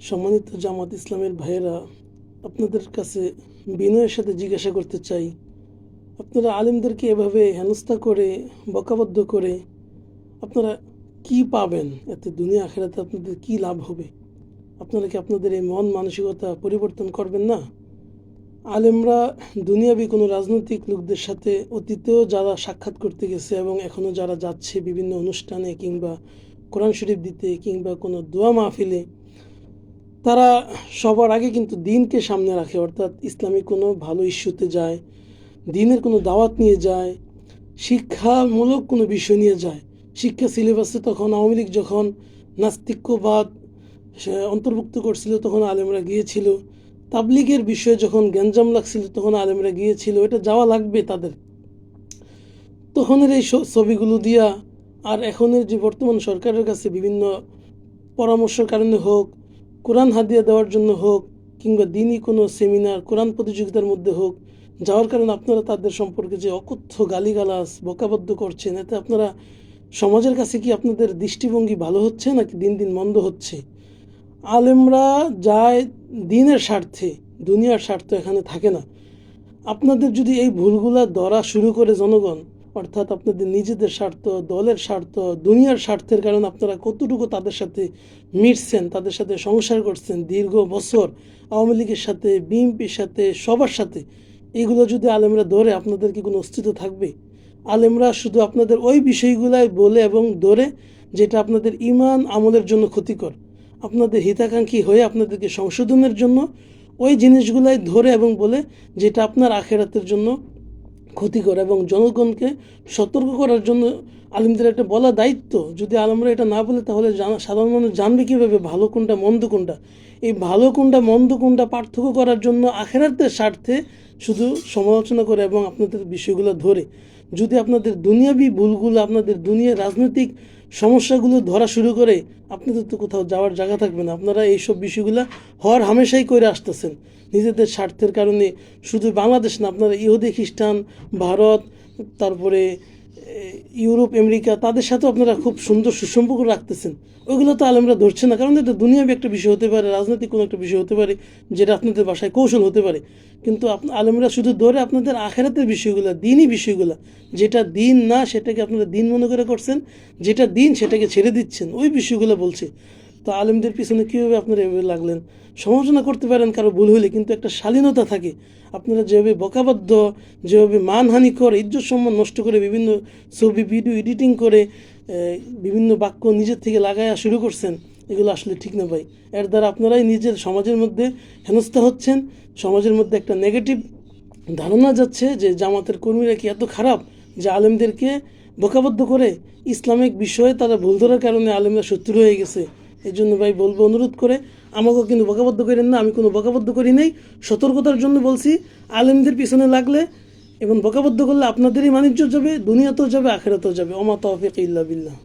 সম্মানিত জামাত ইসলামের ভাইয়েরা, আপনাদের কাছে বিনয়ের সাথে জিজ্ঞাসা করতে চাই, আপনারা আলেমদেরকে এভাবে হেনস্থা করে, বকাবদ্ধ করে আপনারা কি পাবেন? এতে দুনিয়া আখেরাতে আপনাদের কি লাভ হবে? আপনারা কি আপনাদের এই মন মানসিকতা পরিবর্তন করবেন না? আলেমরা দুনিয়াবি কোনো রাজনৈতিক লোকদের সাথে অতীতেও যারা সাক্ষাৎ করতে গেছে এবং এখনও যারা যাচ্ছে বিভিন্ন অনুষ্ঠানে কিংবা কোরআন শরীফ দিতে কিংবা কোনো দোয়া মাহফিলে, তারা সবার আগে কিন্তু দিনকে সামনে রাখে, অর্থাৎ ইসলামিক কোনো ভালো ইস্যুতে যায়, দিনের কোনো দাওয়াত নিয়ে যায়, শিক্ষামূলক কোনো বিষয় নিয়ে যায়। শিক্ষা সিলেবাসে তখন আওয়ামী লীগ যখন নাস্তিক্যবাদ অন্তর্ভুক্ত করছিল তখন আলেমরা গিয়েছিল, তাবলিগের বিষয়ে যখন গ্যাঞ্জাম লাগছিল তখন আলেমরা গিয়েছিল। এটা যাওয়া লাগবে তাদের। তখনের এই ছবিগুলো দিয়া আর এখনের যে বর্তমান সরকারের কাছে বিভিন্ন পরামর্শের কারণে হোক, কোরআন হাদিয়া দেওয়ার জন্য হোক, কিংবা দিনই কোনো সেমিনার কোরআন প্রতিযোগিতার মধ্যে হোক, যাওয়ার কারণে আপনারা তাদের সম্পর্কে যে অকথ্য গালিগালাজ বকাবদ্ধ করছেন, এতে আপনারা সমাজের কাছে কি আপনাদের দৃষ্টিভঙ্গি ভালো হচ্ছে নাকি দিন দিন মন্দ হচ্ছে? আলেমরা যায় দিনের স্বার্থে, দুনিয়ার স্বার্থ এখানে থাকে না। আপনাদের যদি এই ভুলগুলা ধরা শুরু করে জনগণ, অর্থাৎ আপনাদের নিজেদের স্বার্থ, দলের স্বার্থ, দুনিয়ার স্বার্থের কারণে আপনারা কতটুকু তাদের সাথে মিশছেন, তাদের সাথে সংসার করছেন দীর্ঘ বছর, আওয়ামী লীগের সাথে, বিএনপির সাথে, সবার সাথে, এগুলো যদি আলেমরা ধরে, আপনাদের কি কোনো অস্তিত্ব থাকবে? আলেমরা শুধু আপনাদের ওই বিষয়গুলাই বলে এবং ধরে যেটা আপনাদের ইমান আমলের জন্য ক্ষতিকর, আপনাদের হিতাকাঙ্ক্ষী হয়ে আপনাদেরকে সংশোধনের জন্য ওই জিনিসগুলাই ধরে এবং বলে যেটা আপনার আখেরাতের জন্য ক্ষতিকর, এবং জনগণকে সতর্ক করার জন্য আলেমদের একটা বলা দায়িত্ব। যদি আলেমরা এটা না বলে তাহলে সাধারণ মানুষ জানবে কীভাবে ভালো কোনটা মন্দ কোনটা? এই ভালো কোনটা মন্দ কোনটা পার্থক্য করার জন্য আখেরাতের স্বার্থে শুধু সমালোচনা করে এবং আপনাদের বিষয়গুলো ধরে, যদি আপনাদের দুনিয়াবি ভুলগুলো, আপনাদের দুনিয়ার রাজনৈতিক সমস্যাগুলো ধরা শুরু করে, আপনাদের তো কোথাও যাওয়ার জায়গা থাকবে না। আপনারা এইসব বিষয়গুলো হর হামেশাই করে আসতেছেন নিজেদের স্বার্থের কারণে। শুধু বাংলাদেশ না, আপনারা ইহুদি, খ্রিস্টান, ভারত, তারপরে ইউরোপ, আমেরিকা, তাদের সাথেও আপনারা খুব সুন্দর সুসম্পর্ক রাখতেছেন। ওইগুলো তো আলেমরা ধরছে না, কারণ এটা দুনিয়াবি একটা বিষয় হতে পারে, রাজনৈতিক কোনো একটা বিষয় হতে পারে, যেটা আপনাদের বাসায় কৌশল হতে পারে। কিন্তু আলেমরা শুধু ধরে আপনাদের আখেরাতের বিষয়গুলো, দিনই বিষয়গুলো, যেটা দিন না সেটাকে আপনারা দিন মনে করে করছেন, যেটা দিন সেটাকে ছেড়ে দিচ্ছেন, ওই বিষয়গুলো বলছে। তো আলেমদের পিছনে কীভাবে আপনারা এভাবে লাগলেন? সমালোচনা করতে পারেন কারো ভুল হলে, কিন্তু একটা শালীনতা থাকে। আপনারা যেভাবে বকাবদ্ধ, যেভাবে মানহানি করে, ইজ্জত সম্মান নষ্ট করে, বিভিন্ন ছবি ভিডিও এডিটিং করে বিভিন্ন বাক্য নিজের থেকে লাগায়া শুরু করছেন, এগুলো আসলে ঠিক না ভাই। এর দ্বারা আপনারাই নিজের সমাজের মধ্যে হেনস্থা হচ্ছেন, সমাজের মধ্যে একটা নেগেটিভ ধারণা যাচ্ছে যে জামাতের কর্মীরা কি এত খারাপ যে আলেমদেরকে বকাবদ্ধ করে। ইসলামিক বিষয়ে তারা ভুল ধরার কারণে আলেমরা শত্রু হয়ে গেছে। এই জন্য ভাই বলবো, অনুরোধ করে, আমাকেও কিন্তু বকাবদ্ধ করেন না। আমি কোনো বকাবদ্ধ করি নাই, সতর্কতার জন্য বলছি। আলেমদের পিছনে লাগলে এবং বকাবদ্ধ করলে আপনাদেরই মানিজ্য যাবে, দুনিয়াতেও যাবে, আখেরাতেও যাবে। ওমা তৌফিক ইল্লা বিল্লাহ।